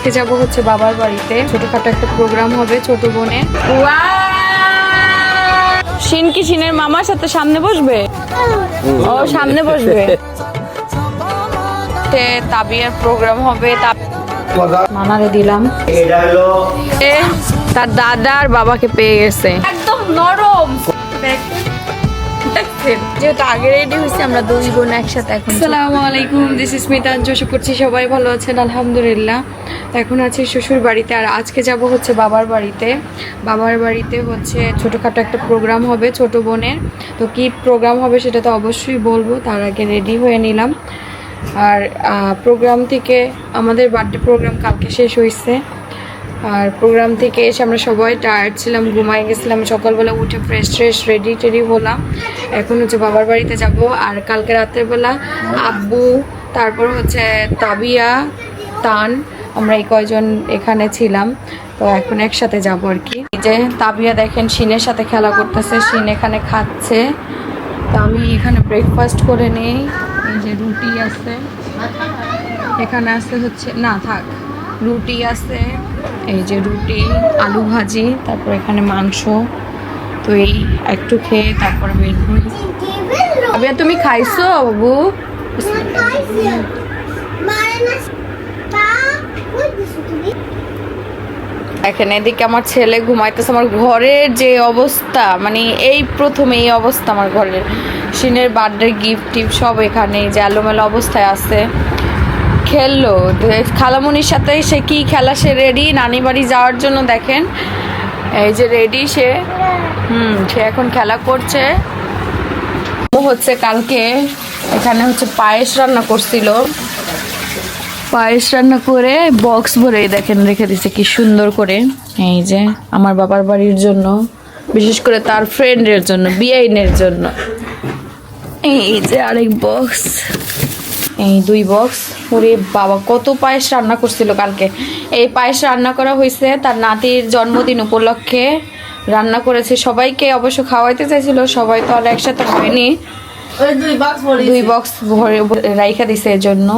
আজকে যাব হচ্ছে বাবার বাড়িতে, ছোটখাটো একটা প্রোগ্রাম হবে ছোট বোনের। শিন কি শিনের মামার সাথে সামনে বসবে? ও সামনে বসবে। তাবিয়ার প্রোগ্রাম হবে, মানারে দিলাম। তার দাদা আর বাবাকে পেয়ে গেছে, একদম নরম। যেহেতু আগে রেডি হয়েছি আমরা দুই বোন একসাথে। এখন আসসালামু আলাইকুম, দিস ইজ স্মিতা। আশা করছি সবাই ভালো আছেন, আলহামদুলিল্লাহ। এখন আছি শ্বশুর বাড়িতে, আর আজকে যাব হচ্ছে বাবার বাড়িতে। বাবার বাড়িতে হচ্ছে ছোটোখাটো একটা প্রোগ্রাম হবে ছোট বোনের। তো কি প্রোগ্রাম হবে সেটা তো অবশ্যই বলবো, তার আগে রেডি হয়ে নিলাম। আর প্রোগ্রাম থেকে আমাদের বার্থডে প্রোগ্রাম কালকে শেষ হয়েছে, আর প্রোগ্রাম থেকে এসে আমরা সবাই টায়ার্ড ছিলাম, ঘুমাই গেছিলাম। সকালবেলা উঠে ফ্রেশ রেডি হলাম। এখন হচ্ছে বাবার বাড়িতে যাব। আর কালকে রাত্রেবেলা আব্বু, তারপর হচ্ছে তাবিয়া, তান, আমরা এই কয়জন এখানে ছিলাম। তো এখন একসাথে যাবো আর কি। যে তাবিয়া দেখেন শিনের সাথে খেলা করতেছে, শিন এখানে খাচ্ছে। তো আমি এখানে ব্রেকফাস্ট করে নেই। এই যে রুটি আছে, এখানে আছে হচ্ছে না থাক, রুটি আছে, এই যে রুটি, আলু ভাজি, তারপর এখানে মাংস। তো এই একটু খেয়ে তারপরে বের করি। আবিয়া তুমি খাইছো বাবু? এখানে এদিকে আমার ছেলে ঘুমাইতেছে। আমার ঘরের যে অবস্থা, মানে এই প্রথম এই অবস্থা আমার ঘরের। শিনের বার্থডে গিফট টিফট সব এখানে যে এলোমেলো অবস্থায় আছে। খেললো খালামুনির সাথে, সে কি খেলা, সে রেডি নানি বাড়ি যাওয়ার জন্য। দেখেন এই যে রেডি সে, সে এখন খেলা করছে। ও হচ্ছে কালকে এখানে হচ্ছে পায়েস রান্না করছিল, পায়েস রান্না করে বক্স ভরে দেখেন রেখে দিছে কি সুন্দর করে। এই যে আমার বাবার বাড়ির জন্য, বিশেষ করে তার ফ্রেন্ডের জন্য, বিআইনের জন্য। এই যে আরেক বক্স, এই দুই বক্স। ওরে বাবা, কত পায়েস রান্না করছিল কালকে। এই পায়েস রান্না করা হয়েছে তার নাতির জন্মদিন উপলক্ষে রান্না করেছে। সবাইকে অবশ্য খাওয়াইতে চাইছিল, সবাই তো আর একসাথে হয়নি। দুই বক্স ভরে রাইখা দিছে এর জন্য।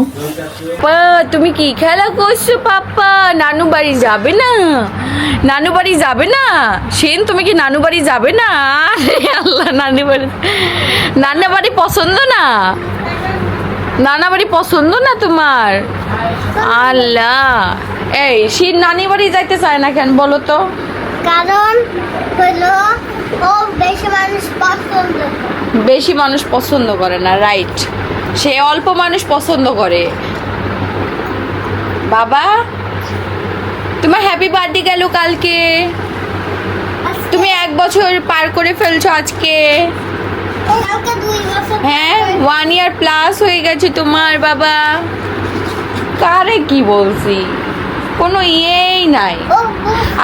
তুমি কি খেলা করছো পাপ্পা? নানু বাড়ি যাবে না? নানু বাড়ি যাবে না? শিন তুমি কি নানু বাড়ি যাবে না? আল্লাহ, নানু বাড়ি পছন্দ না? নানা বাড়ি পছন্দ না তোমার? আল্লাহ, এই শিন নানি বাড়ি যাইতে চায় না কেন বলো তো? কারণ হলো ও বেশি মানুষ পছন্দ করে না, রাইট। সে অল্প মানুষ পছন্দ করে। বাবা, তোমার হ্যাপি বার্থডে গেল কালকে, তুমি 1 বছর পার করে ফেলছো আজকে। হ্যাঁ, 1 ইয়ার প্লাস হয়ে গেছে তোমার। বাবা, কারে কি বলছি, কোনো ইয়েই নাই।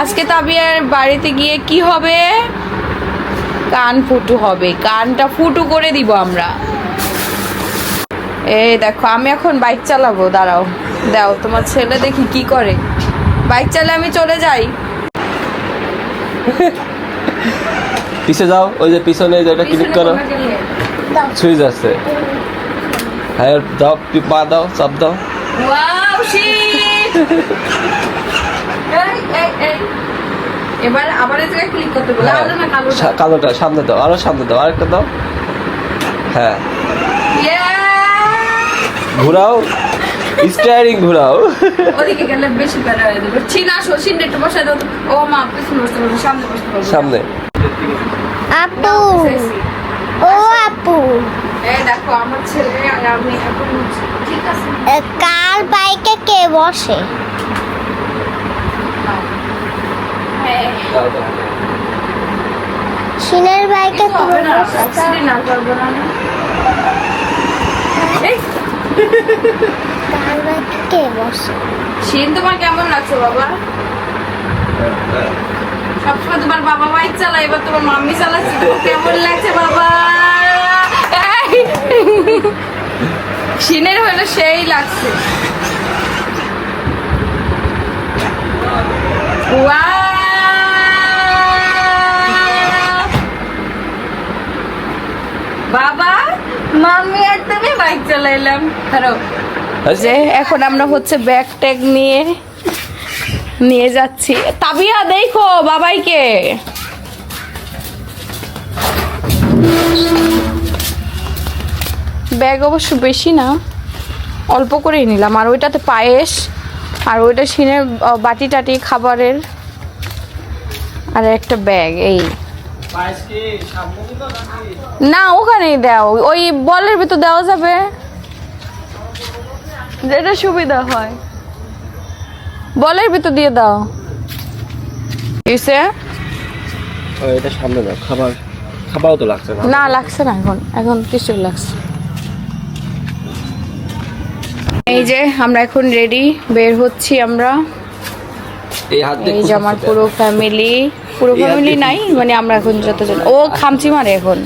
আজকে তাবিয়ার বাড়িতে গিয়ে কি হবে? কান ফুটু হবে, কানটা ফুটু করে দিব আমরা। এই দেখো, আমি এখন বাইক চালাবো, দাঁড়াও, দাও তোমার ছেলে দেখি কি করে। বাইক চালে আমি চলে যাই। পিছে যাও, ওই যে পিছনে যেটা ক্লিক করো, সুইচ আছে। হ্যাঁ দাও, পা দাও, চাপ দাও। Wow shit! এবার আবার এই জায়গায় ক্লিক করতে বলো। আলো না কালোটা? কালোটা সামনে দাও, আরো সামনে দাও, আরেকটা দাও। হ্যাঁ, ঘোরাও, স্টিয়ারিং ঘোরাও। ওদিকে গেলে বেশি বেড়া হয়ে যাবে। চিনা শশিন একটু বসে দাও। ও মা, পিছনে বসতে বলো, সামনে বসতে বলো। সামনে। আপু, ও আপু, এই দেখো আমার ছেলে আর আমি এখন ঠিক আছে। কার বাইকে কে বসে? শিনের বাইকে হবে না, অক্সিজেন না করবো না। কার বাইকে কে বসে? শিন, তোমার কেমন লাগছে বাবা? সবসময় তোমার বাবা বাইক চালায়, এবার তোমার মাম্মি চালাচ্ছে, কেমন লাগছে বাবা? শিনের হলো সেই লাগছে। বাবা, মাম্মি আর তুমি বাইক চালাইলাম। যে এখন আমরা হচ্ছে ব্যাগ ট্যাগ নিয়ে নিয়ে যাচ্ছি। তাবিয়া দেখো বাবাইকে। ব্যাগ অবশ্য বেশি না, অল্প করেই নিলাম। আর ওইটাতে পায়েস, আর ওইটা সিনের বাটি টাটি খাবারের, আর একটা ব্যাগ। এই না, ওখানেই দাও, ওই বলের ভিতর দেওয়া যাবে, যেটা সুবিধা হয়। বলের ভিতর দিয়ে দাও। এটা সামনে দাও, খাবারও তো লাগছে না। না লাগছে না, এখন কিছু লাগছে। এই যে আমরা এখন রেডি, বের হচ্ছি আমরা। এই যে আমার পুরো ফ্যামিলি নাই, মানে আমরা এখন যতজন। ও খামচি মারে এখন,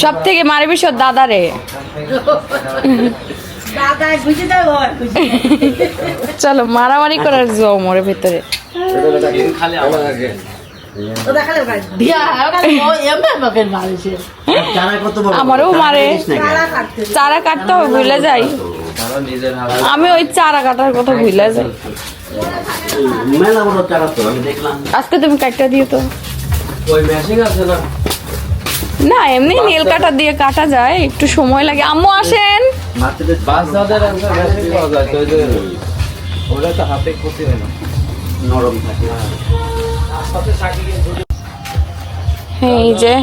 সব থেকে মারে বেশি ওর দাদারে। চলো মারামারি করার জম ওর ভিতরে। আমারও মারে, চারা কাটতে হবে, ভুলে যাই আমি, ওই চারা কাটার কথা ভুলে যাই। আজকে তুমি কাটটা দিও তো। না এমনি নীল কাটা দিয়ে কাটা যায়, একটু সময় লাগে। আম্মু আসেন। এই যে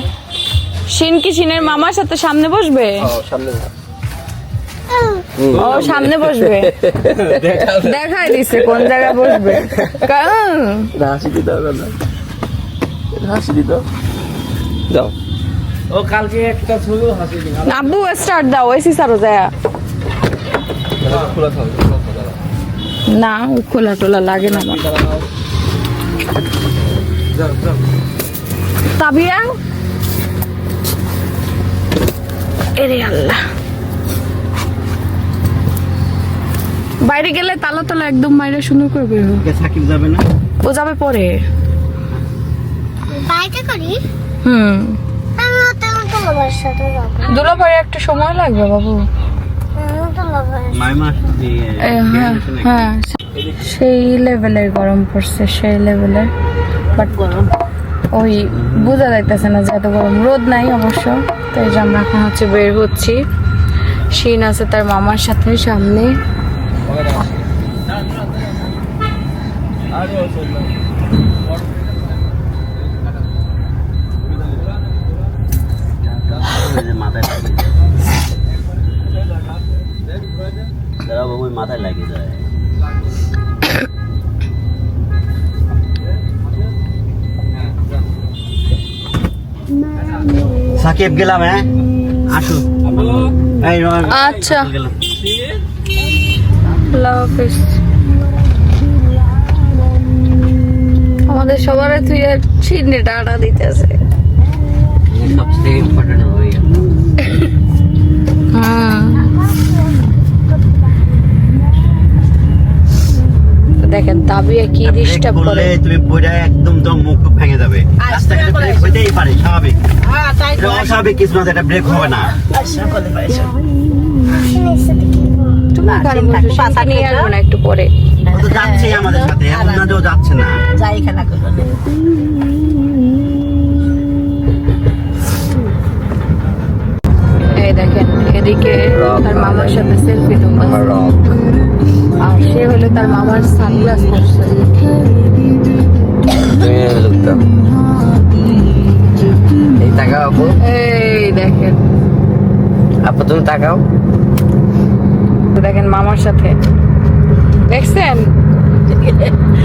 শিন কি শিনের মামার সাথে সামনে বসবে? ও সামনে বসবে, দেখাই দিছে কোন জায়গায় বসবে। যাও। ও কালকে একটা ছবি হাসি দিন। আব্বু স্টার্ট দাও, এসি সারো যায় না, ওই খোলা টোলা লাগে না আমার। তাবিয়া এরে আল্লাহ, বাইরে গেলে তালা তালা একদম বাইরে সুন্দর করে বের হবে। সাকিব যাবে না? ও যাবে পরে। বাইকে করি। আমি তো বাবার সাথে যাবো। দুলাভাইয়ের একটু সময় লাগবে বাবু। মাইমা হ্যাঁ, সেই লেভেলের গরম পড়ছে, সেই লেভেলের। বাট গরম ওই বোঝা যাইতেছে না যে এত গরম। রোদ নাই অবশ্য। তো এই যে আমরা এখন হচ্ছে বের হচ্ছি। শিন আছে তার মামার সাথে সামনে। মাথায় লাগে যায়। সাকিব গেলাম, হ্যাঁ আসো। আচ্ছা আল্লাহ হাফেজ। আমাদের সবার তুই চিহ্নে টাটা দিতেছে। সবচেয়ে ইম্পর্টেন্ট হয়ে গেল। দেখেন তাবিয়া কি ডিস্টার্ব করে। তুমি পড়ে একদম তো মুখ ভেঙে যাবে। রাস্তাঘাটে ব্রেক হইতেই পারে, স্বাভাবিক। এটা অস্বাভাবিক কিছু না, এটা ব্রেক হবে না। তুমি গাড়ি নিয়ে আসবো না একটু পরে? ও তো যাচ্ছে আমাদের সাথে, এমন না যে ও যাচ্ছে না। যাই খেলা করবে। এই দেখেন এদিকে তার মামার সাথে সেলফি তোলা, আর সে হলো তার মামার সানগ্লাস পরছে। এই তাকাও আপু, এই দেখেন আপু তুমি তাকাও। দেখেন মামার সাথে, দেখছেন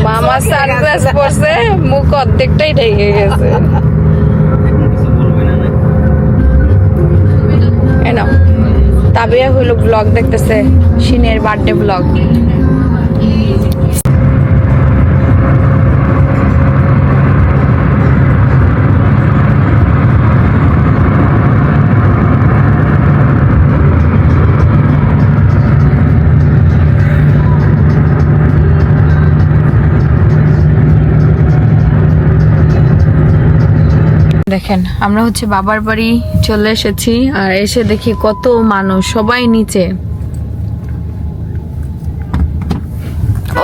মামার সানগ্লাস পরছে, মুখ অর্ধেকটাই ঢেকে গেছে। এনো তাবিয়া হলো ব্লগ দেখতেছে, শিনের বার্থডে ব্লগ। দেখেন আমরা হচ্ছে বাবার বাড়ি চলে এসেছি, আর এসে দেখি কত মানুষ, সবাই নিচে।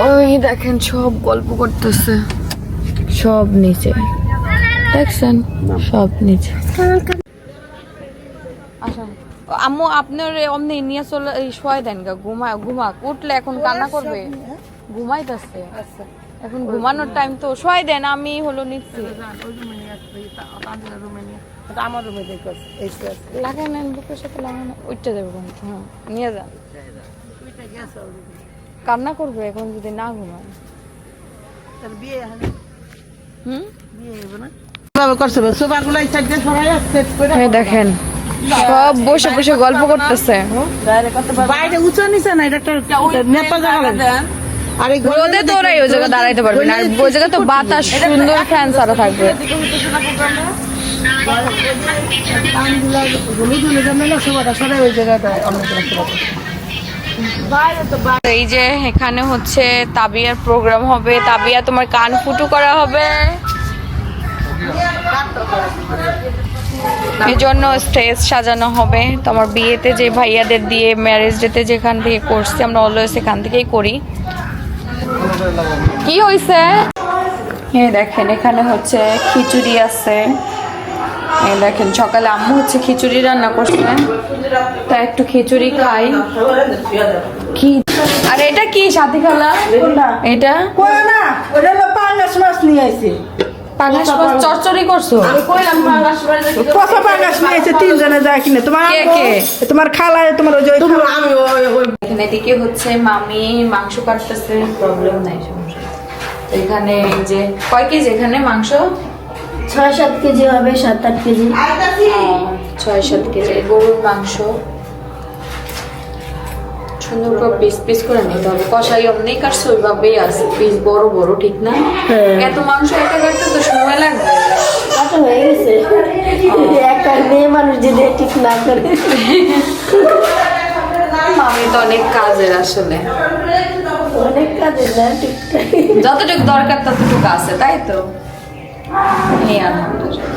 ওই এই দেখেন সব গল্প করতেছে, সব নিচে দেখছেন, সব নিচে। আচ্ছা আম্মু আপনার অমনি নিয়ে চলে শোয়াই দেন গা, ঘুমা উঠলে এখন কান্না করবে, ঘুমাইতেছে এখন, ঘুমানোর টাইম তো, শোয়াই দেন, আমি হলো নিচ্ছি। আমার রুমে দেখো লাগাই নেন, বুকের সাথে লাগানো, উঠতে যাবে কিন্তু। হ্যাঁ নিয়ে যান, কান্না করবে এখন যদি না ঘুমায়। বিয়ে হুম বিয়ে হবে না করছে সোফা গুলো সবাই সেট করে এই দেখেন সব বসে বসে গল্প করতেছে। বাইরে উঁচু নিচে না, এটা একটা নেপা জায়গা। আর এই রোদে তো ওরাই ওই জায়গায় দাঁড়াইতে পারবে না, আর ওই জায়গায় তো বাতাস সুন্দর ফ্যান ছাড়া থাকবে। এই যে এখানে হচ্ছে তাবিয়ার প্রোগ্রাম হবে, তাবিয়া তোমার কান ফুটু করা হবে, এই জন্য স্টেজ সাজানো হবে। তোমার বিয়েতে যে ভাইয়াদের দিয়ে ম্যারেজ ডেতে যেখান থেকে করছি আমরা অলওয়েজ সেখান থেকেই করি। কি হইছে এই দেখেন, এখানে হচ্ছে খিচুড়ি আছে, এই দেখেন সকালে আম্মু হচ্ছে খিচুড়ি রান্না করছে, তা একটু খিচুড়ি খাই। কি আর এটা কি সাথী খালা, এটা না ওটা হলো পাঙ্গাস মাছ নিয়ে আইছে, পাঙ্গাস মাছ চচ্চড়ি করছো? কত পাঙ্গাস নিয়ে আইছে, তিনজনে যায় কিনে। তোমার কে কে? তোমার খালায়, তোমার ওই যে আমি এখানে এদিকে হচ্ছে মামি মাংস কাটতেছে, প্রবলেম নাই, সমস্যা। এখানে এই যে কয় কেজি এখানে মাংস? 6-7 কেজি হবে, 7-8 কেজি। 6-7 কেজি গরুর মাংস, সুন্দর করে পিস পিস করে নিতে হবে। কষাই অমনি কাটছে ওইভাবেই আছে, পিস বড় বড়, ঠিক না? এত মাংস একা কাটতে তো সময় লাগবে। কাটা হয়ে গেছে, একটা মেয়ে মানুষ যদি ঠিক না করে। মামি তো অনেক কাজের আসলে, অনেক কাজের না, ঠিকঠাক। যতটুকু দরকার ততটুকু আছে, তাই তো? এই আলহামদুলিল্লাহ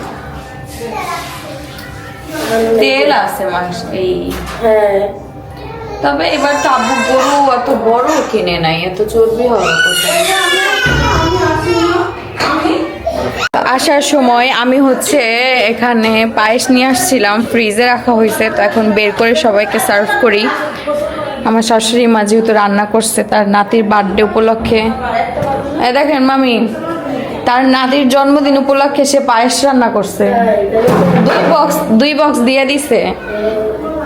তেল আছে মাংস এই। হ্যাঁ তবে এবার তো আব্বু গরু এত বড় কিনে নাই, এত চর্বি হবে কোথায়। আসার সময় আমি হচ্ছে এখানে পায়েস নিয়ে আসছিলাম, ফ্রিজে রাখা হয়েছে, তো এখন বের করে সবাইকে সার্ভ করি। আমার শাশুড়ি মা যেহেতু রান্না করছে তার নাতির বার্থডে উপলক্ষে, এই দেখেন মামি, তার নাতির জন্মদিন উপলক্ষে সে পায়েস রান্না করছে, 2 বক্স দিয়ে দিছে,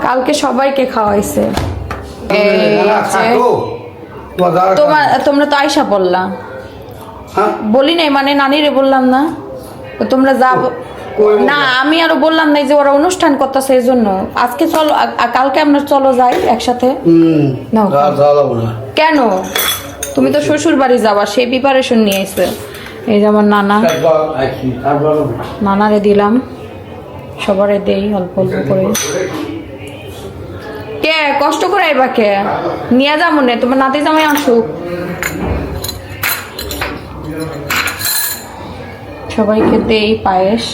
কালকে সবাইকে খাওয়াইছে। তোমরা তো আয়সা বললা, বলি নাই মানে নানিরে বললাম না, তো তোমরা যা না, আমি আরো বললাম না যে ওরা অনুষ্ঠান করতেছে এই জন্য। আজকে চলো, কালকে আমরা চলো যাই একসাথে। নাও। কেন? তুমি তো শ্বশুর বাড়ি যাবা, সেই প্রিপারেশন নিয়ে এসে। এই যে আমার নানারে দিলাম, সবারে দেই অল্প অল্প করে। কে কষ্ট করে আইবা, কে নিয়ে যাবো না, তোমার নাতি জামাই আসুক। সবাইকে দেই পায়েস।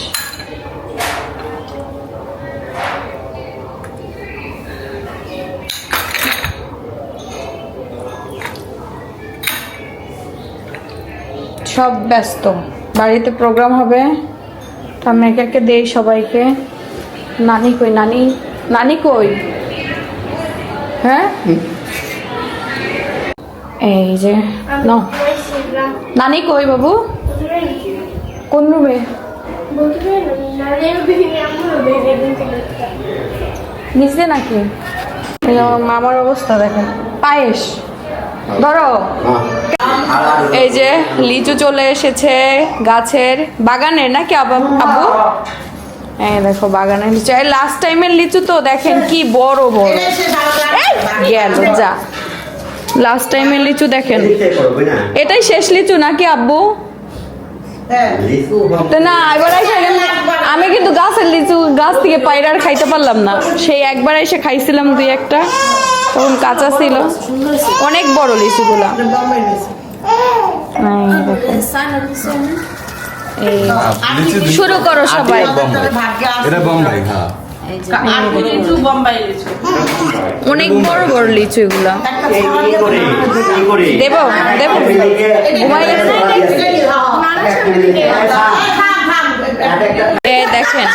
সব ব্যস্ত, বাড়িতে প্রোগ্রাম হবে, তো আমি একে একে দেই সবাইকে। নানি কই? নানি কই? হ্যাঁ এই যে নাও। নানি কই বাবু? কোন রুমে? নিচে নাকি? এই যে আমার মামার অবস্থা দেখেন, পায়েস ধরো। এই যে লিচু চলে এসেছে গাছের, বাগানের নাকি আব্বু? এই দেখো বাগানের লিচু, এই লাস্ট টাইমের লিচু তো দেখেন কি বড় বড়। গেল যা, লাস্ট টাইমের লিচু দেখেন। এটাই শেষ লিচু নাকি আব্বু? তো না, এবার আমি কিন্তু গাছের লিচু গাছ থেকে পাইরা আর খাইতে পারলাম না, সেই একবার এসে খাইছিলাম 2-1টা, তখন কাঁচা ছিল, অনেক বড় লিচুগুলা। শুরু করো সবাই। লিচু বোম্বাই লিচু অনেক বড় বড় লিচু এগুলা। দেব দেব ঘুমাই গেছে। দেখেন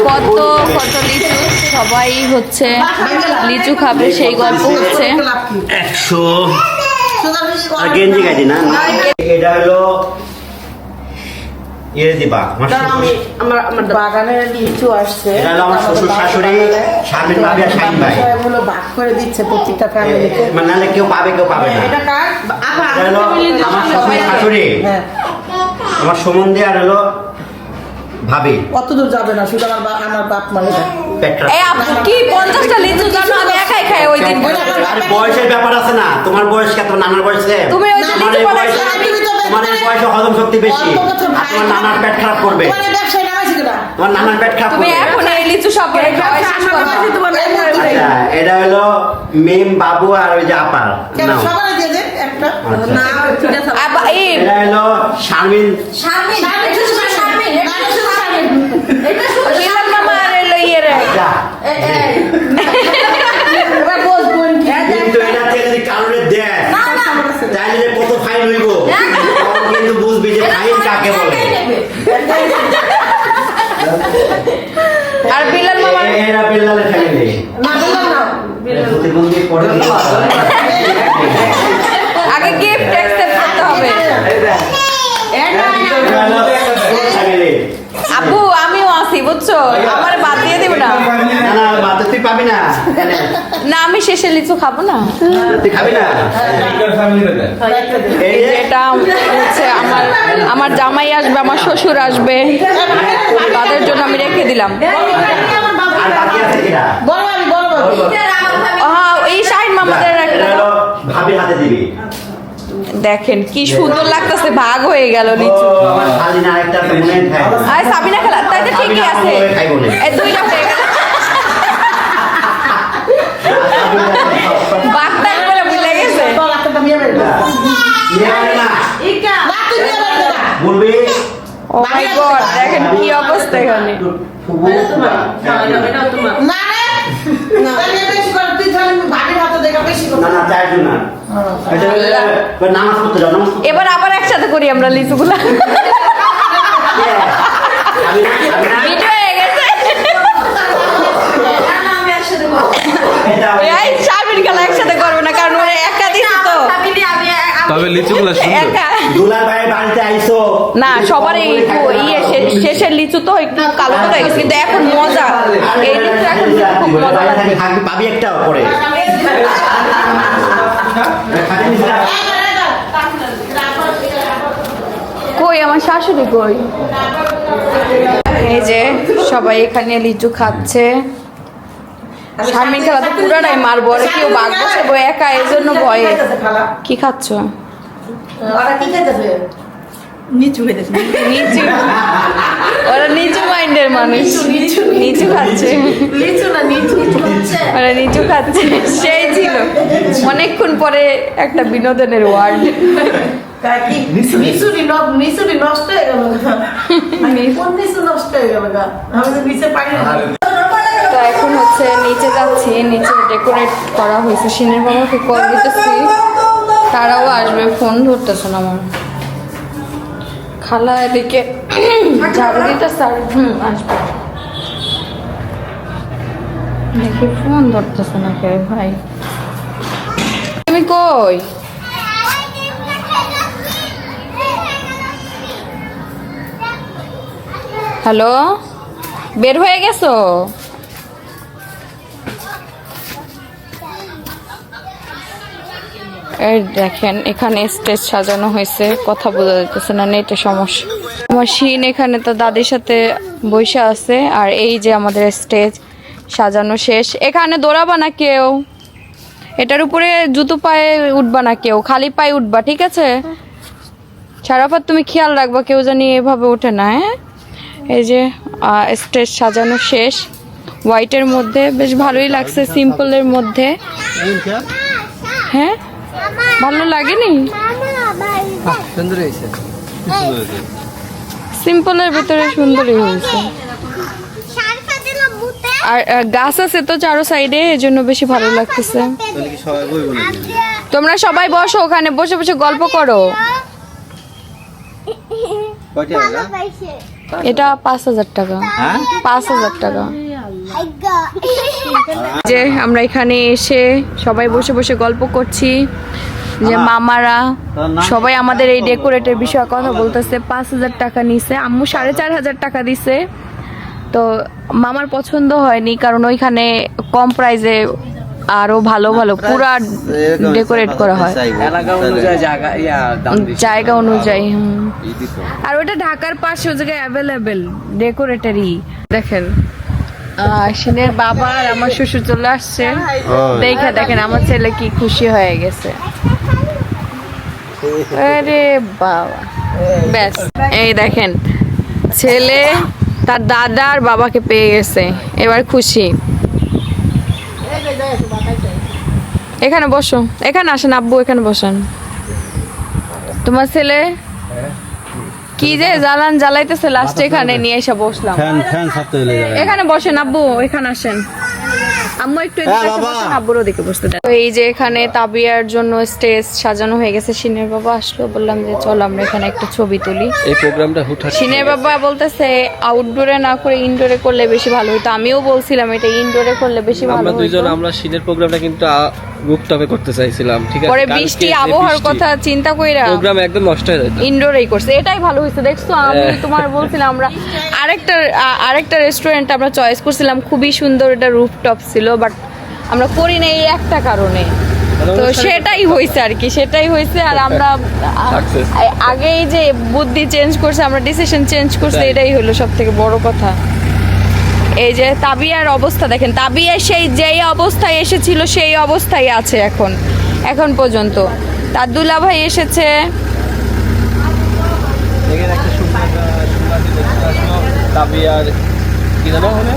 কত কত লিচু, সবাই হচ্ছে লিচু খাবে সেই গল্প হচ্ছে। 100 আর গেঞ্জি গাইদি না এটা হলো দিবা আমার বাগানের লিচু আসছে। এটা হলো আমার শ্বশুর শাশুড়ি শামিন ভাবি আর শাহিন ভাই হলো ভাগ করে দিচ্ছে প্রত্যেকটা ফ্যামিলিতে। মানে নাহলে কেউ পাবে কেউ পাবে না। এটা কার? এটা হলো আমার শ্বশুর শাশুড়ি, হ্যাঁ আমার সম্বন্ধে আর হলো ভাবি। কত দূর যাবে না, শুধু আমার বাপ মানে পেটরা এই আপু কি 50টা লিচু জানো আমি একাই খাই ওই দিন। আর বয়সের ব্যাপার আছে না, তোমার বয়স কত, নানার বয়স কম। তুমি ওই যে তোমার লিচু এই বানাইছো, বয়সে- তোমার এই বয়সে হজম শক্তি বেশি, আর তোমার নানার পেট খারাপ করবে। ব্যবসায় নামাইছি কেনা তোমার নানার পেট খারাপ তুমি করবে। এখন এই লিচু সব খাওয়াই শেষ করো। আচ্ছা, এটা হলো মিম বাবু আর ওই যে আপার নাও। সবাই দিয়ে দেন একটা। আচ্ছা। না ঠিক আছে এই এটা হলো শারমিন বিলাল মামা আর এলো ইয়েরে। যা। এবার বসবেন কিন্তু এটা থেকে যদি কারণে দেয় তাহলে যে কত ফাইন হইব তখন কিন্তু বুঝবি যে ফাইন কাকে বলে। আর বিলাল মামা এরা বিল্লালের ফ্যামিলি। না বললাম না প্রতিবন্ধী পড়ে আগে গিফট অ্যাকসেপ্ট করতে হবে। ফ্যামিলি। আপু আমিও আছি বুঝছো, আমার বাদ দিয়ে দেব না। না না বাদ তুই পাবি না। না আমি শেষে লিচু খাবো না। তুই খাবি না। এই যে এটা হচ্ছে আমার জামাই আসবে, আমার শ্বশুর আসবে, তাদের জন্য আমি রেখে দিলাম। আর বাকি আছে কিরা? বড় আমি বড় হ্যাঁ এই শাহিন মামাদের এটা একটা। হলো ভাবির হাতে দিবি। দেখেন কি সুন্দর লাগতেছে, ভাগ হয়ে গেল ও লিচু। আমার শালিন আরেকটা তো মনে খায়। আরে সাবিনা খেলা তাই তো ঠিকই আছে, এই দুইটা হয়ে গেল। বাগদান করে ভুলে গেছে। বলবি ও মাই গড, দেখেন কি অবস্থা এখানে। না না চারজন না। এটা হলো নামাজ পড়তে যাও, নামাজ পড়তে। এবার আবার একসাথে করি আমরা লিচুগুলা। আমি না, আমি না। ভিডিও হয়ে গেছে। এটা এই শারমিন খেলা একসাথে করবো না, কারণ ওরা একা দিচ্ছে তো। তবে লিচুগুলো সুন্দর। একা দুলার ভাইয়ের বাড়িতে আইসো। না সবার এই শেষের লিচু তো একটু কালো কালো হয়ে গেছে, কিন্তু এখন মজা। এই লিচু এখন খুব মজা বাড়ি লাগে। থেকে থাকবি, পাবি একটা পরে। কই আমার শাশুড়ি কই? এই যে সবাই এখানে লিচু খাচ্ছে। শারমিন খেলা তো পুরাটাই মারবো, আর কেউ বাঘ বসাবো একা, এই জন্য ভয়ে। কি খাচ্ছ? নিচু হইতেছে নিচু, ওরা নিচু মাইন্ডের মানুষ, নিচু খাচ্ছে, লিচু না নিচু ওরা নিচু খাচ্ছে। সেই ছিল অনেকক্ষণ পরে একটা বিনোদনের ওয়ার্ড। নিচুরি নষ্ট হয়ে গেল কোন নিচু নষ্ট হয়ে গেল আমি তো নিচে পারি না। তো এখন হচ্ছে নিচে যাচ্ছি, নিচে ডেকোরেট করা হয়েছে। সিনের বাবাকে কল দিতেছি, তারাও আসবে, ফোন ধরতেছে না আমার খালা। এদিকে ঝাড়ু দিতেছে আর আসবে, দেখি ফোন ধরতেছে না কে ভাই। তুমি কই? হ্যালো, বের হয়ে গেছো? এই দেখেন এখানে স্টেজ সাজানো হয়েছে, কথা বোঝা যাচ্ছে না, নেটের সমস্যা। আমার শিন এখানে তো দাদির সাথে বসে আছে, আর এই যে আমাদের স্টেজ সাজানো শেষ। এখানে দৌড়াবা না কেউ, এটার উপরে জুতো পায়ে উঠবা না কেউ, খালি পায়ে উঠবা, ঠিক আছে? সারাপাত তুমি খেয়াল রাখবা কেউ জানি এভাবে ওঠে না। হ্যাঁ, এই যে স্টেজ সাজানো শেষ, হোয়াইটের মধ্যে বেশ ভালোই লাগছে, সিম্পলের মধ্যে। হ্যাঁ ভালো লাগেনি? সুন্দর হয়েছে। সিম্পলের ভিতরে সুন্দরই হয়েছে। আর গাছ আছে তো চারো সাইডে, এজন্য বেশি ভালো লাগতেছে। তাহলে কি সবাই বই বলে দিবে? তোমরা সবাই বসো, ওখানে বসে বসে গল্প করো। কয়টা হলো? এটা 5,000 টাকা। হ্যাঁ 5,000 টাকা। যে আমরা এখানে এসে সবাই বসে বসে গল্প করছি, যে মামারা সবাই আমাদের এই ডেকোরেটের বিষয়ে কথা বলতেছে। 5,000 টাকা নিছে, আম্মু 4,500 টাকা দিছে। তো মামার পছন্দ হয়নি, কারণ ওইখানে কম প্রাইসে আরো ভালো ভালো পুরা ডেকোরেট করা হয় এলাকা অনুযায়ী জায়গা অনুযায়ী। আর ওটা ঢাকার পাশে ওই জায়গায় অ্যাভেলেবেল ডেকোরেটারই। দেখেন শিনের বাবা আর আমার শ্বশুর চলে আসছে, দেখে দেখেন আমার ছেলে কি খুশি হয়ে গেছে। আরে বাবা, ব্যাস এই দেখেন ছেলে তার দাদা আর বাবাকে পেয়ে গেছে, এবার খুশি। এখানে বসো, এখানে আসেন আব্বু, এখানে বসেন। তোমার ছেলে কি যে জ্বালান জ্বালাইতেছে, লাস্টে এখানে নিয়ে এসে বসলাম। ফ্যান সবতে হলে যাবে। এখানে বসেন আব্বু, এখানে আসেন। আম্মু একটু এদিকে এসে বসেন, আব্বুর ওদিকে বসতে দেন। তো এই যে এখানে তাবিয়ার জন্য স্টেজ সাজানো হয়ে গেছে। সিনের বাবা আসলো, বললাম যে চল আমরা এখানে একটা ছবি তুলি। এই প্রোগ্রামটা হুটহাট সিনের বাবা বলতেছে আউটডোরে না করে ইনডোরে করলে বেশি ভালো হতো। আমিও বলছিলাম এটা ইনডোরে করলে বেশি ভালো আমরা দুইজন হতো। আমরা সিনের প্রোগ্রামটা কিন্তু রুফটপে করতে চাইছিলাম, ঠিক আছে। পরে বৃষ্টি আবহাওয়ার কথা চিন্তা কইরা প্রোগ্রাম একদম নষ্ট হয়ে যেত। ইনডোরেই করছে, এটাই ভালো হয়েছে। দেখছো আমি তোমার বলছিলাম, আমরা আরেকটা রেস্টুরেন্ট আমরা চয়েস করছিলাম, খুবই সুন্দর, এটা রুফটপ ছিল, বাট আমরা করি না এই একটা কারণে। তো সেটাই হয়েছে আর কি, সেটাই হয়েছে। আর আমরা Success. আগেই যে বুদ্ধি চেঞ্জ করছে, আমরা ডিসিশন চেঞ্জ করছি, এটাই হলো সব থেকে বড় কথা। এই যে তাবিয়ার অবস্থা দেখেন, তাবিয়া সেই যেই অবস্থায় এসেছিল সেই অবস্থায় আছে এখন পর্যন্ত। তার দুলা ভাই এসেছে, তাবিয়ার কি জানো হবে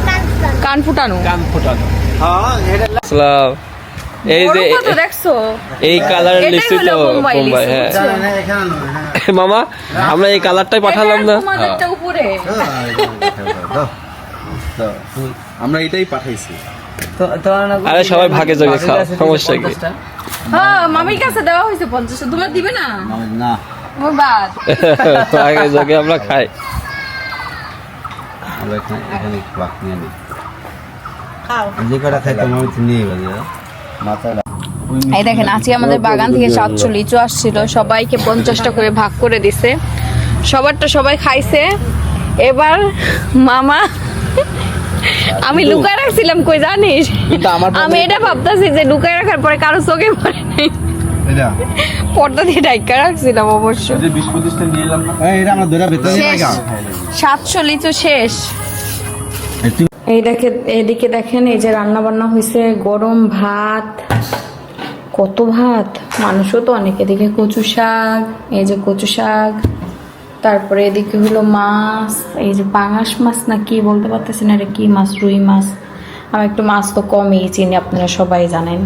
কান ফুটানো। কান ফোটানো। হ্যাঁ এটা আসসালাম। এই যে বড় কথা দেখছো, এই কালার এটাই লিখছি হলো তো বোম্বাই বোম্বাই, লিচু, হ্যাঁ। বুঝছো? জানা না, এখানে নয়, মামা আমরা এই কালারটাই পাঠালাম না। এটা তোমাদেরটা উপরে। আমরা এটাই পাঠাইছি। আরে সবাই ভাগে যোগে খাও, সমস্যা কি? হ্যাঁ মামির কাছে দেওয়া হয়েছে 50, তোমার দিবে না? না আমার বাদ। ভাগে যোগে আমরা খাই। আমরা এখানে বাক নিয়ে নিই, যে কটা খাই তোমার নিয়ে গেছে মাথা। এই দেখেন আজকে আমাদের বাগান থেকে 700 লিচু আসছিল, সবাইকে 50টা করে ভাগ করে দিছে। সবারটা সবাই খাইছে। এবার মামা আমি লুকায় রাখছিলাম, কই জানিস, কিন্তু আমার আমি এটা ভাবতেছি যে লুকায় রাখার পরে কারো চোখে পড়ে নাই, এটা পর্দা দিয়ে ঢাকা রাখছিলাম অবশ্য। যে 20-25টা নিয়ে এলাম না। এটা আমরা ধরে ভেতরে শেষ, 700 লিচু শেষ। এই দেখেন এদিকে দেখেন, এই যে রান্না বান্না হয়েছে, গরম ভাত, কত ভাত, মানুষও তো অনেক। এদিকে কচু শাক, এই যে কচু শাক, তারপরে এদিকে হলো মাছ, এই যে পাঙাশ মাছ না কি বলতে পারতেছি না, এটা কি মাছ, রুই মাছ। আমি একটু মাছ তো কমই চিনি, আপনারা সবাই জানেন।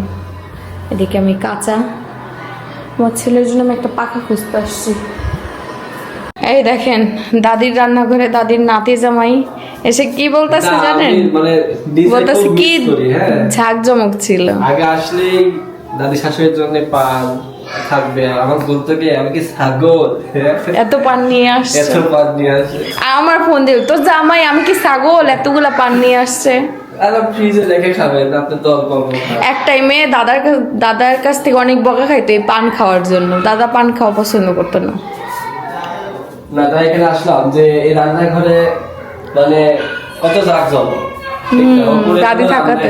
এদিকে আমি কাঁচা, আমার ছেলের জন্য আমি একটা পাখা খুঁজতে আসছি। এই দেখেন দাদির রান্নাঘরে দাদির নাতি জামাই এসে কি বলতেছে জানেন, মানে বলতেছে কি ঝাঁক জমক ছিল। আগে আসলেই দাদি শাশুড়ির জন্য পান থাকবে, আমার বলতো কি আমি কি ছাগল, এত পান নিয়ে আসছে। এত পান নিয়ে আসে। আমার ফোন দিল তো জামাই, আমি কি ছাগল, এতগুলা পান নিয়ে আসছে। আর ফ্রিজে রেখে খাবেন, আপনি তো অল্প অল্প খান। এক টাইমে দাদার কাছ থেকে অনেক বকা খাইতো এই পান খাওয়ার জন্য। দাদা পান খাওয়া পছন্দ করতো না। না তাই এখানে আসলাম যে এই রান্নাঘরে মানে কত জাঁকজমক। দাদি থাকাতে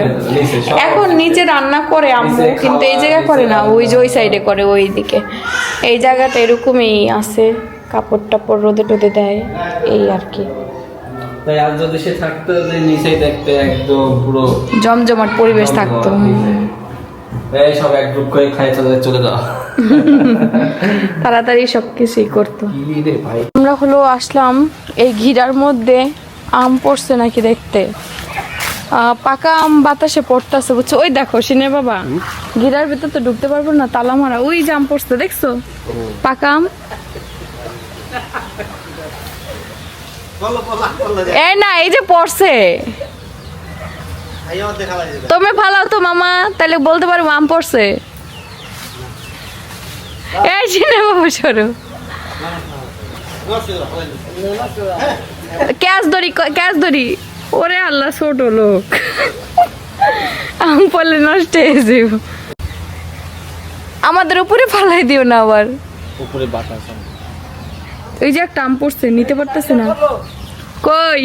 এখন নিচে রান্না করে আম্মু, কিন্তু এই জায়গা করে না, ওই যে ওই সাইডে করে, ওই দিকে। এই জায়গাটা এরকমই আছে, কাপড় টাপড় রোদে টোদে দেয়, এই আর কি। তাই আর যদি সে থাকতো যে নিচেই দেখতে একদম পুরো জমজমাট পরিবেশ থাকতো। এই সব এক গ্রুপ করে খাই চলে যাও। তাড়াতাড়ি সব কিছুই করতো। কি রে ভাই, আমরা হলো আসলাম এই ঘিরার মধ্যে, আম পড়ছে নাকি দেখতে। পাকা আম বাতাসে পড়তেছে, বুঝছো? ওই দেখো সিনের বাবা, ঘিরার ভিতর তো ঢুকতে পারবো না, তালা মারা। ওই যে আম পড়ছে দেখছো, পাকা আম। এই না, এই যে পড়ছে, তুমি ফালাও তো মামা, তাহলে বলতে পারবো আম পড়ছে। এই চিনে বাবু সরু ক্যাচ ধরি ওরে আল্লাহ ছোট লোক আম পড়লে নষ্ট হয়ে যাব। আমাদের উপরে ফালাই দিও না আবার। উপরে বাতাস এই যে একটা আম পড়ছে, নিতে পারতেছে না। কই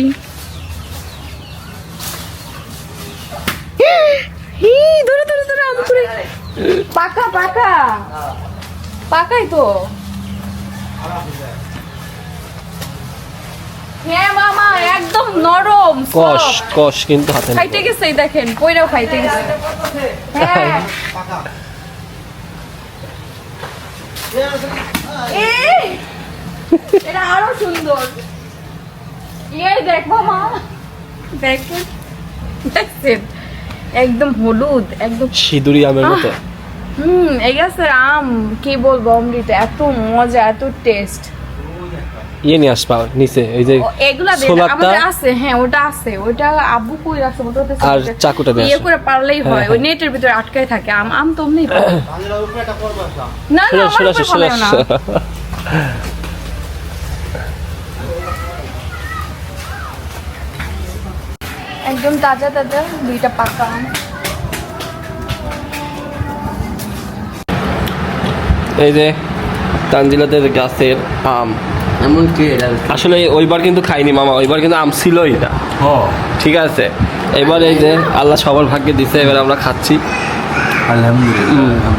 ধরে ধরে ধরে আম পড়ে পাকা পাকা পাকাই তো। হ্যাঁ মামা একদম নরম কষ soft। কষ কিন্তু হাতে নেই। খাইতে গেছে এই দেখেন, পয়রাও খাইতে গেছে। হ্যাঁ এই, এটা আরো সুন্দর। এই দেখ মামা, দেখেন দেখছেন একদম হলুদ, একদম সিঁদুরি আমের মতো। এই গাছের আম কি বলবো অমৃত, এত মজা, এত টেস্ট। ইয়ে নিয়ে আসবা নিচে, এই যে এগুলা ছোলাটা আমাদের আছে। হ্যাঁ ওটা আছে, ওটা আব্বু কই রাখছে ওটাতে আর চাকুটা দিয়ে ইয়ে আসো। করে পারলেই হয়। হ্যাঁ, ওই নেটের ভিতরে আটকায় থাকে আম, আম তো অমনি পারে। না না আমার উপরে ফেলাইও না। একদম তাজা তাজা দুইটা পাকা আম। এই যে তানজিলাদের গাছের আম। এমন কি আসলে ওইবার কিন্তু খাইনি মামা, ওইবার কিন্তু আম ছিলই না। ঠিক আছে, এবার এই যে আল্লাহ সবার ভাগ্যে দিছে, এবার আমরা খাচ্ছি। আলহামদুলিল্লাহ।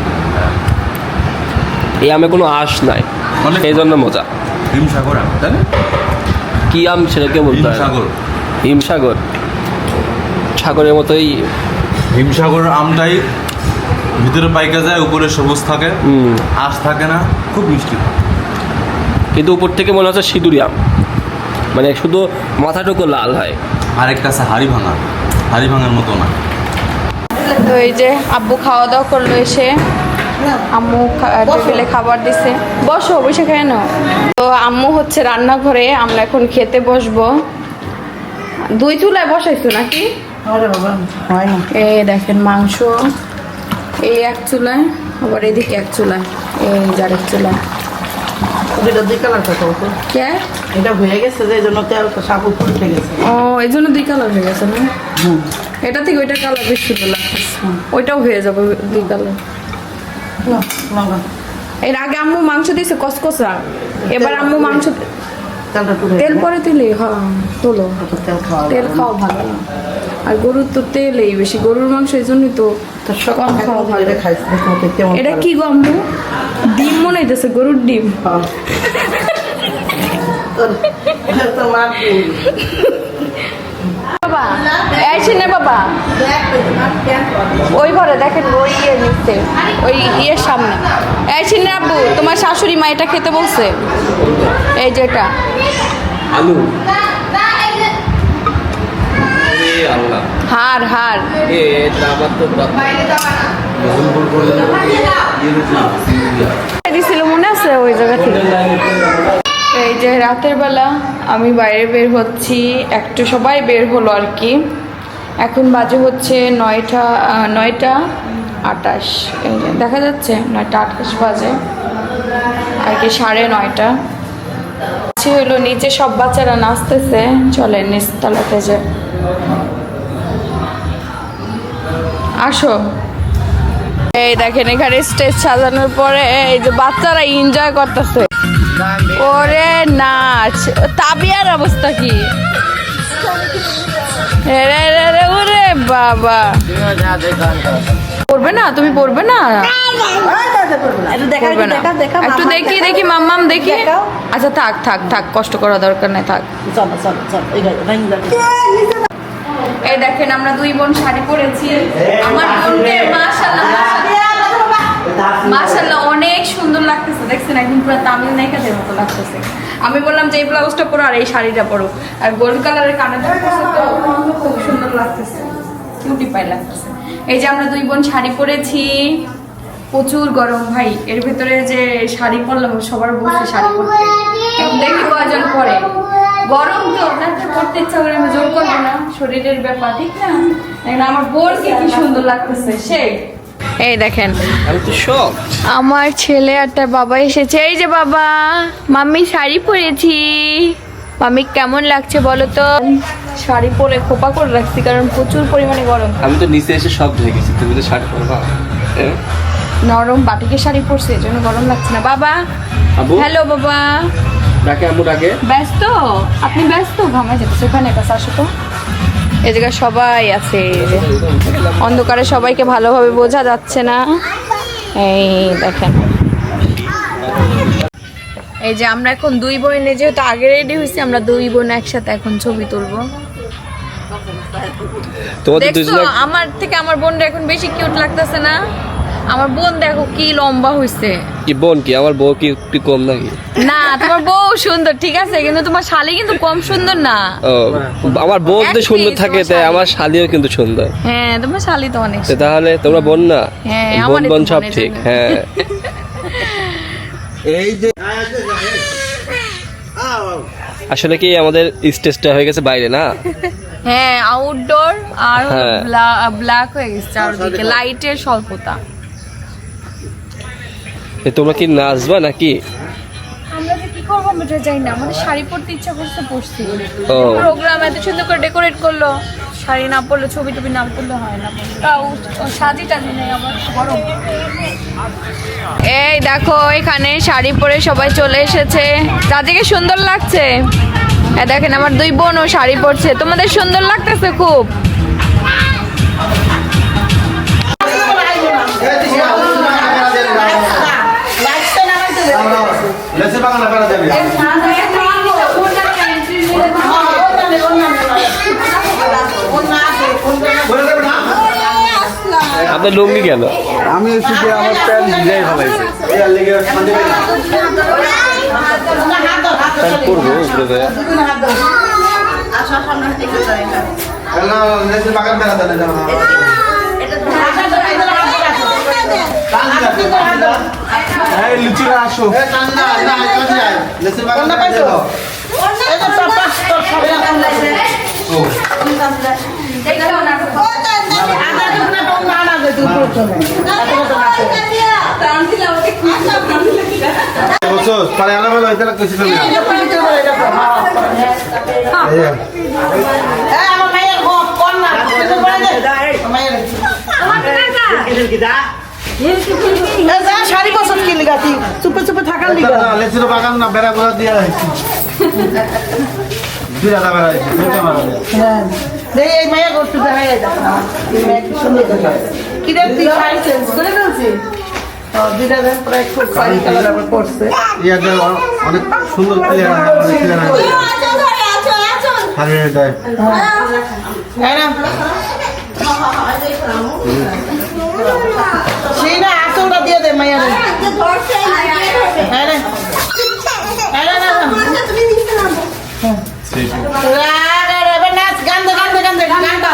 এই আমে কোনো আঁশ নাই, এই জন্য মজা। হিমসাগর আম, তাই না? কি আম সেটাকে বলতে হয়? হিমসাগর। হিমসাগর, সাগরের মতোই। হিমসাগর আমটাই ভিতরে পাইকা যায়, উপরে সবুজ থাকে, আঁশ থাকে না, খুব মিষ্টি। কিন্তু উপর থেকে মনে হচ্ছে সিঁদুরি আম, মানে শুধু মাথাটুকু লাল হয়। আরেকটা আছে হাড়ি ভাঙা, হাড়ি ভাঙার মতো না। তো এই যে আব্বু খাওয়া দাওয়া করলো, এসে আম্মু টেবিলে খাবার দিছে। বসো, বসে খেয়ে নাও। তো আম্মু হচ্ছে রান্নাঘরে, আমরা এখন খেতে বসবো। দুই চুলায় বসাইছো নাকি? আরে বাবা হয় না। এই দেখেন মাংস, এই এক চুলায়, আবার এদিকে এক চুলায়, এই যার এক চুলায়। দুইটা দুই কালার থাকো তো। কে? এটা হয়ে গেছে যে এই জন্য তেল সাবু ফুটে গেছে। ও এই জন্য দুই কালার হয়ে গেছে না? এটা থেকে ওইটা কালার বেশি সুন্দর লাগতেছে। ওইটাও হয়ে যাবে দুই কালার। লঙ্কা এর আগে আম্মু মাংস দিয়েছে কসকসা, এবার আম্মু মাংস তেলটা টুটে তেল পরে দিলে হ্যাঁ তোলো। তেল খাওয়া তেল খাওয়া ভালো না, আর গরুর তো তেলেই বেশি, গরুর মাংস এই জন্যই তো তো সব কম খাওয়া ভালো। এটা খাইছি তোমাকে কেমন এটা কি গো আম্মু? ডিম মনে হইতেছে, গরুর ডিম। এটা তো মার বাবা এই চিনে বাবা, ওই ঘরে দেখেন, ওই ইয়ে নিচ্ছে, ওই ইয়ের সামনে। এই চিনে আব্বু, তোমার শাশুড়ি মা এটা খেতে বলছে, এই যেটা আলু আল্লাহ হার হার। দিছিল মনে আছে ওই জায়গা থেকে। এই যে রাতের বেলা আমি বাইরে বের হচ্ছি, একটু সবাই বের হলো আর কি। এখন বাজে হচ্ছে 9:28, এই যে দেখা যাচ্ছে 9:28 বাজে আর কি, 9:30। হলো নিচে সব বাচ্চারা নাচতেছে, চলে নিচতলাতে যে আসো। এই দেখেন এখানে স্টেজ সাজানোর পরে এই যে বাচ্চারা এনজয় করতেছে। ওরে নাচ, তাবিয়ার অবস্থা কি? ওরে বাবা, পড়বে না? তুমি পড়বে না? পড়বে না? একটু দেখি দেখি মাম্মাম দেখি। আচ্ছা থাক থাক থাক, কষ্ট করা দরকার নাই, থাক। চলো চলো চলো এই এই দেখেন আমরা দুই বোন শাড়ি পরেছি। আমার বোনকে মাশাআল্লাহ অনেক সুন্দর লাগতেছে, দেখছেন একদম পুরো তামিল নায়িকাদের মতো লাগতেছে। আমি বললাম যে এই ব্লাউজটা পরো আর এই শাড়িটা পরো, আর গোল্ড কালারের কানেরটা পরছো তো খুব সুন্দর লাগতেছে, কিউটি পাই লাগতেছে। এই যে আমরা দুই বোন শাড়ি পরেছি, প্রচুর গরম ভাই, এর ভিতরে যে শাড়ি পরলাম সবার বলছে শাড়ি পরতে, দেখি কয়জন করে। গরম তো নাচতে করতে ইচ্ছা করে, আমি জোর করবো না, শরীরের ব্যাপার, ঠিক না? এখন আমার বোনকে কি সুন্দর লাগতেছে সেই। এই দেখেন আমি তো শখ। আমার ছেলে আর তার বাবা এসেছে। এই যে বাবা, মাম্মি শাড়ি পরেছি। মাম্মি কেমন লাগছে বলো তো? শাড়ি পরে খোপা করে রাখছি কারণ প্রচুর পরিমাণে গরম। আমি তো নিচে এসে সব ধুয়ে গেছি, তুমি তো শাড়ি পরবা। নরম বাটিকে শাড়ি পরছে, এই জন্য গরম লাগছে না। বাবা আবু হ্যালো বাবা। ডাকে, আম্মু ডাকে। ব্যস্ত? আপনি ব্যস্ত? ঘামায় যেতেছে, ওখানে কাছে আসো তো। এই জায়গায় সবাই আছে, অন্ধকারে সবাইকে ভালোভাবে বোঝা যাচ্ছে না। এই দেখেন, এই যে আমরা এখন দুই বোনে, যেহেতু আগে রেডি হয়েছি, আমরা দুই বোন একসাথে এখন ছবি তুলবো। তোমাদের দেখছো দুজনে আমার থেকে আমার বোনটা এখন বেশি কিউট লাগতেছে না? আমার বোন দেখো কি লম্বা হয়েছে। কি বোন কি আমার বউ কি একটু কম নাকি? না, তোমার বউ সুন্দর ঠিক আছে, কিন্তু তোমার শালি কিন্তু কম সুন্দর না। ও, আমার বউ যদি এক সুন্দর piece থাকে তোমার তাই শালি। আমার শালিও কিন্তু সুন্দর। হ্যাঁ, তোমার শালি তো অনেক তো তাহলে তোমরা বোন না? হ্যাঁ, বোন আমারই তো বোন সব বোনের ঠিক। জন্য। হ্যাঁ এই যে আসলে কি আমাদের স্টেজটা হয়ে গেছে বাইরে না? হ্যাঁ, আউটডোর আর হ্যাঁ। ব্ল্যাক হয়ে গেছে চারদিকে, লাইটের স্বল্পতা। এ তোমরা কি নাচবা নাকি? আমরা যে কি করবো আমরা তো জানি না, আমাদের শাড়ি পরতে ইচ্ছা করছে, পরছি। ও। প্রোগ্রাম এত সুন্দর করে ডেকোরেট করলো, শাড়ি না পরলে, ছবি টবি না পরলে হয় না। তাও সাজি টাজি নেই আমার, গরম। এই দেখো এখানে শাড়ি পরে সবাই চলে এসেছে, যাদেরকে সুন্দর লাগছে। দেখেন আমার দুই বোনও শাড়ি পরছে, তোমাদের সুন্দর লাগতেছে খুব। লেসের বাগানে বেড়া যাবে আপনার লুঙ্গি কেন? আমি শুধু আমার প্যান্ট ভিজাই ফেলাইছি এর লেগে শান্তি পাই না প্যান্ট পরবো উপরে যায়। না লেসের বাগান বেড়া যাবে না এই লুচিরা আসো এ কান্দা না কান্দা লেসের বাগান বেড়া যাও এই তো পাপা তোর সবাই এখন লাগছে ও বসোস পারে আলাদা এটা কিছু না আমার মায়ের কোন না কিছু বলে দে মায়ের যা শাড়ি পছন্দ কি লিগাতি চুপে চুপে থাকার লিগা না লেসের বাগান না বেড়া গোলা দিয়া হইছে দুইটা বেড়া হইছে দুইটা মারা হ্যাঁ দেই এই মায়ের গোষ্ঠী দেখাই যায় এই মেয়ে কি সুন্দর দেখা কি রে তুই শাড়ি চেঞ্জ করে ফেলছিস দুইটা দিন প্রায় খুব শাড়ি কালার আবার পড়ছে ইয়াতে অনেক সুন্দর ক্লিয়ার অনেক ক্লিয়ার শাড়ি দেয় হ্যাঁ না সেই না আসলটা দিয়ে দে মায়ের হ্যাঁ রে হ্যাঁ না এবার নাচ গান দে গান দে গান দে গান দে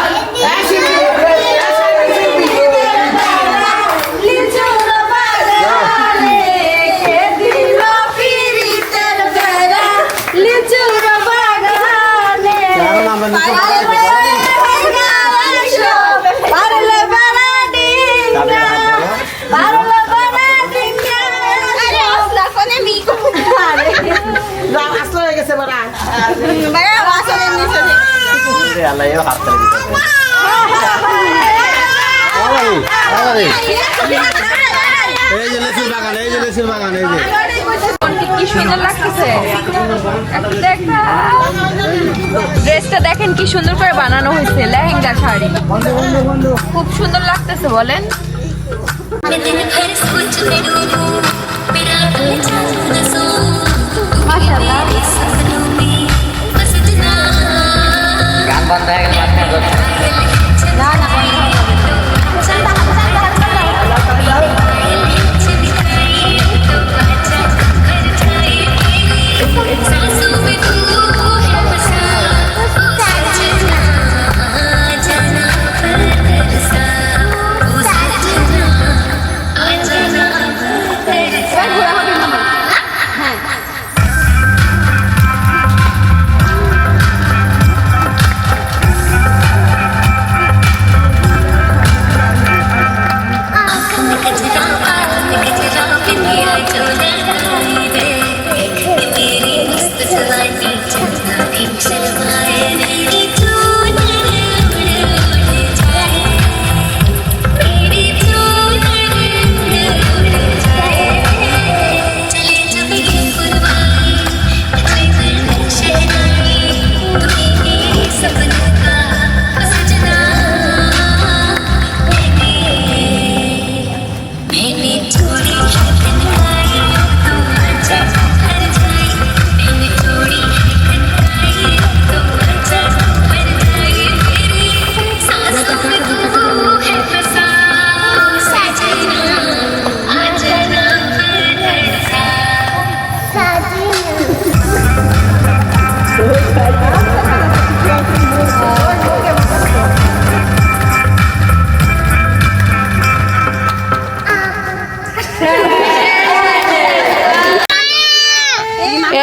আসলে হয়ে গেছে বড় আল্লাহ হাত করে এই যে লেসের বাগান এই যে লেসের বাগান এই যে কি সুন্দর লাগতেছে, ড্রেসটা দেখেন কি সুন্দর করে বানানো হয়েছে, লেহেঙ্গা শাড়ি খুব সুন্দর লাগতেছে বলেন। গান বন্ধ হয়ে গেল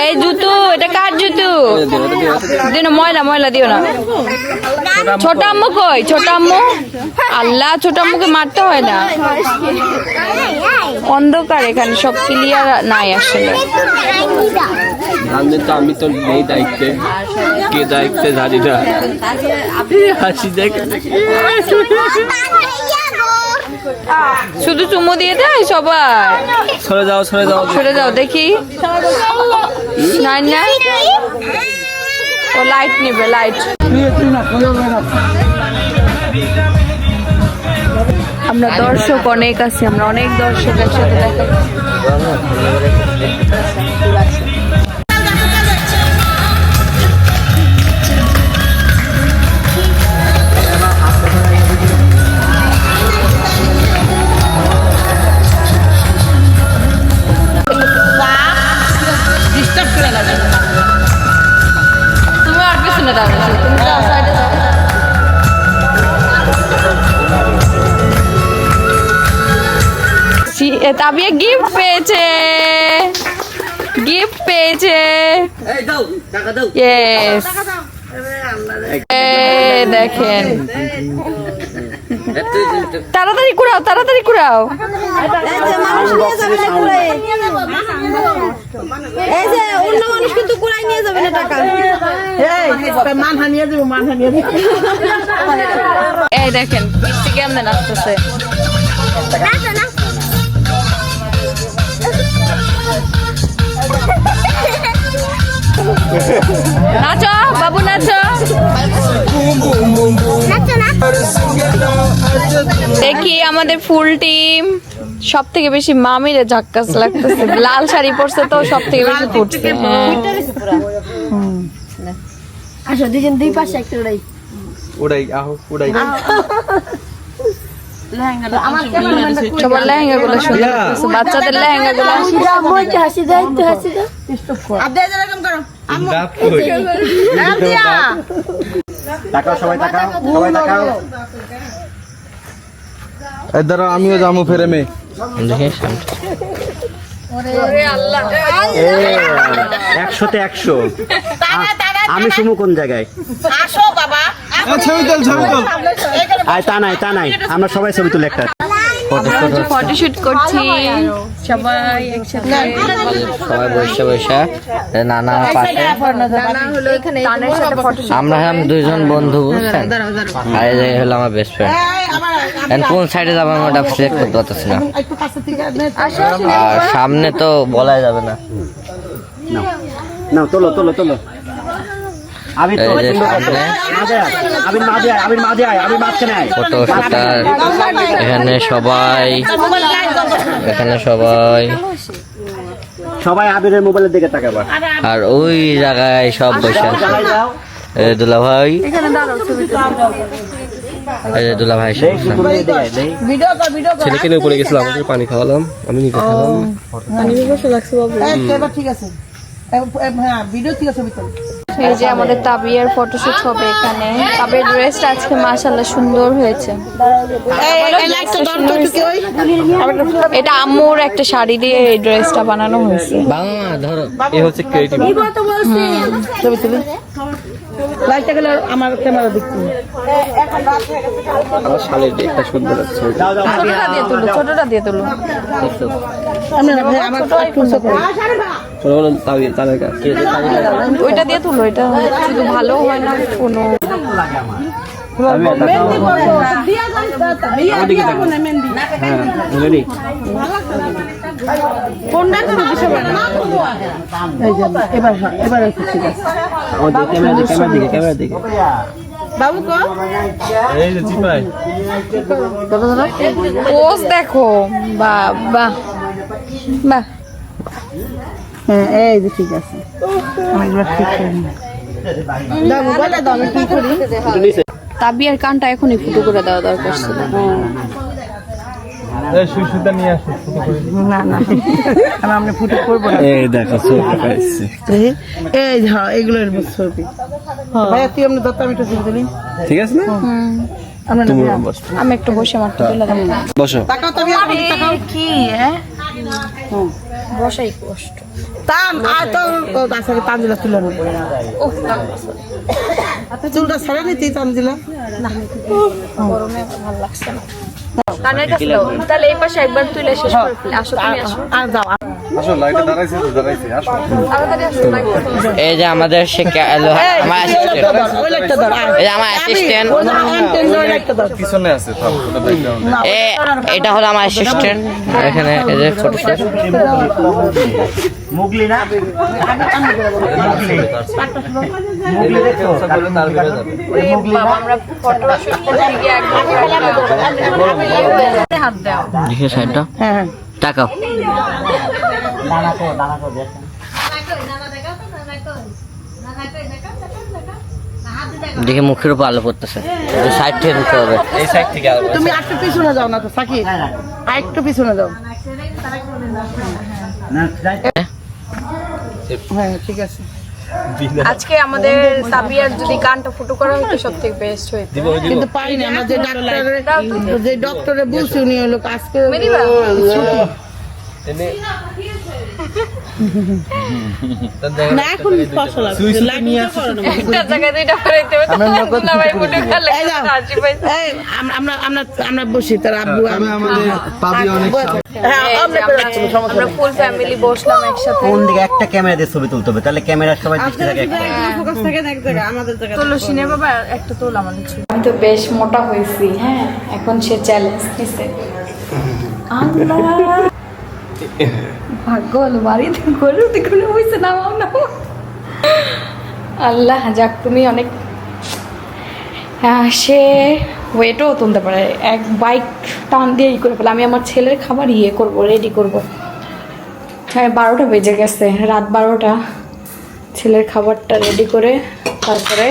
এই জুতো, এটা কার জুতো? দিও না, ময়লা ময়লা দিও না। ছোট আম্মু কই? ছোট আম্মু? আল্লাহ, ছোট আম্মুকে মারতে হয় না। অন্ধকার, এখানে সব ক্লিয়ার নাই আসলে। জানলে তো আমি তো নেই দায়িত্বে, কে দায়িত্বে জানি না। হাসি দেখে শুধু চুমু দিয়ে দেয় সবাই। সরে যাও, সরে যাও। সরে যাও দেখি। নাই না, ও লাইট নেবে, লাইট। আমরা দর্শক অনেক আছি, আমরা অনেক দর্শক একসাথে দেখা। তুমি আর পিছনে দাঁড়াচ্ছো, তুমি যাও সাইডে যাও। তাবিয়া গিফট পেয়েছে, গিফট পেয়েছে। ইয়েস, দেখেন, তাড়াতাড়ি কুড়াও, তাড়াতাড়ি কুড়াও। এই দেখেন বৃষ্টি কেমন আসতেছে। নাচো বাবু, নাচো। দেখি আমাদের ফুল টিম সব থেকে বেশি মামিরে ঝাক্কাস লাগতেছে। লাল শাড়ি পরছে তো সব থেকে বেশি ফুটছে। আসো দুজন দুই পাশে একটা উড়াই। উড়াই, আহো উড়াই। সবার লেহেঙ্গা গুলো সুন্দর লাগতেছে, বাচ্চাদের লেহেঙ্গা গুলো। হাসি দাও, একটু হাসি দাও। তাকাও সবাই, তাকাও সবাই, তাকাও। এর দ্বারা আমিও যাবো ফেরেমে। 100-তে 100। আমি শুমু কোন জায়গায়? ছবি তোল, ছবি তোল। আয়, তা নাই, তা নাই, আমরা সবাই ছবি তুলে একটা। ফটোশুট করছি সবাই একসাথে। সবাই বসে বসে নানা পাশে তানের সাথে ফটোশুট। আমরা হলাম দুইজন বন্ধু, বুঝছেন? আর এই হলো আমার বেস্ট ফ্রেন্ড। কোন সাইডে যাবো আমি ওটা সিলেক্ট করতে পারতেছি না। আর সামনে তো বলাই যাবে না। নাও, তোলো তোলো তোলো। আমি তো এই যে সামনে আমি মাঝখানে আয়। ফটো শুটার, এখানে সবাই, এখানে সবাই, সবাই আবিরের মোবাইলের দিকে তাকাবা। আর ওই জায়গায় সব বসে আছে। সবাই যাও। এই যে দুলা ভাই, এই যে দুলা ভাই দেখ, তুমি এদিকে আয়, দেখ। ছেলেকে নিয়ে উপরে গেছিলাম, আমাকে পানি খাওয়ালাম, আমি নিজে খেলাম। ঠিক আছে, হ্যাঁ ভিডিও ঠিক আছে। এই যে আমাদের তাবিয়ার ফটোশুট হবে এখানে। তাবিয়ার ড্রেসটা আজকে মাশাআল্লাহ সুন্দর হয়েছে। এটা আম্মুর একটা শাড়ি দিয়ে এই ড্রেসটা বানানো হয়েছে। বাবা ধরো, এই হচ্ছে ক্রিয়েটিভ। ছবি তুলি, লাইটটা গেলে আমার ক্যামেরা দেখতে। আমার শালের একটা সুন্দর আছে। যাও যাও। ছোটটা দিয়ে তুলো, ছোটটা দিয়ে তুলো। আমার একটু ছোট করে। ছোট তাদের কাছে ওইটা দিয়ে তুলো, এটা শুধু ভালো হয় না কোনো। রেডি। এবার এবার ঠিক আছে। আমাদের ক্যামেরা দিকে। বাবু কো এই যে চিপাই। পোজ দেখো, বাবা বাহ। হ্যাঁ এই যে ঠিক আছে। আমার ঠিক আছে। দাও মোবাইলটা দাও, আমি কি করি? তাবিয়ার কানটা এখনই ফুটো করে দেওয়া দরকার ছিল। না না আমি আপনি ফুটো করবো না এই দেখো ছবি পাইছি এই হ্যাঁ এগুলো ছবি ভাইয়া তুই আপনি দত্ত আমি একটু ছবি তুলি ঠিক আছে না আমরা তুমি বসো আমি একটু বসে আমার তো তুলে দেবো বসো তাকাও তুমি তাকাও কি হ্যাঁ বসাই কষ্ট টান আর তো আসলে তানজিলা তুলে নেবো চুলটা ছেড়ে নিতে তানজিলা গরমে ভালো লাগছে না কানের কাছে দাও তাহলে এই পাশে একবার তুলে শেষ করে ফেলি আসো তুমি আসো আর যাও আসো লাইটে দাঁড়াইছে আসো তাড়াতাড়ি আসো এই যে আমাদের সে আমার অ্যাসিস্ট্যান্ট ওই লাইটটা ধর এই যে আমার অ্যাসিস্ট্যান্ট ওই লাইটটা ধর পিছনে আছে থাম ওটা ব্যাকগ্রাউন্ড এটা হলো আমার অ্যাসিস্ট্যান্ট এখানে এই যে ফটোশুট মুগলি না মুগলি দেখছো তার বেড়ে যাবে বাবা আমরা ফটো শুট করতে গিয়ে একদম হাত দাও দেখে সাইডটা হ্যাঁ হ্যাঁ তাকাও দেখে মুখের উপর আলো পড়তেছে সাইড থেকে দিতে হবে এই সাইড থেকে আর তুমি একটু পিছনে যাও না তো সাকিব আর একটু পিছনে যাও হ্যাঁ ঠিক আছে আজকে আমাদের সাবিয়ার যদি কানটা ফুটো করা হতো সবথেকে বেস্ট হইতো কিন্তু পাইনি আমরা যে ডক্টরে বলছি উনি হলো আজকে মেরিবা? না এখন ফসল আছে একটা জায়গায় দুইটা ফরাইতে হবে না ভাই ফুটো করলে এই যাও। হাসি পাইছে এই আমরা আমরা আমরা বসি তার আব্বু আমাদের পাবি অনেক হ্যাঁ আমরা করে রাখছি সমস্যা আমরা ফুল ফ্যামিলি বসলাম একসাথে কোন দিকে একটা ক্যামেরা দিয়ে ছবি তুলতে হবে তাহলে ক্যামেরা সবাই দৃষ্টি থাকে একটা ফোকাস থাকে এক জায়গায় আমাদের জায়গায় তোলো সিনে বাবা একটা তোল আমাদের আমি তো বেশ মোটা হয়েছি হ্যাঁ এখন সে চ্যালেঞ্জ নিছে আল্লাহ ভাগ্য হলো বাড়িতে করে দেখুন হয়েছে নামাও না আল্লাহ যাক তুমি অনেক সে ওয়েটও তুলতে পারে এক বাইক টান দিয়ে করে ফেলে আমি আমার ছেলের খাবার করবো রেডি করবো হ্যাঁ 12টা বেজে গেছে রাত 12টা ছেলের খাবারটা রেডি করে তারপরে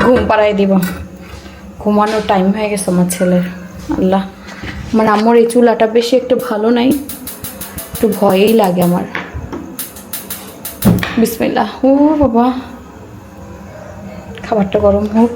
ঘুম পাড়াই দিব ঘুমানোর টাইম হয়ে গেছে আমার ছেলের আল্লাহ আমার আম্মুর এই চুলাটা বেশি একটু ভালো নাই একটু ভয়ই লাগে আমার বিসমিল্লাহ ও বাবা খাবারটা গরম হোক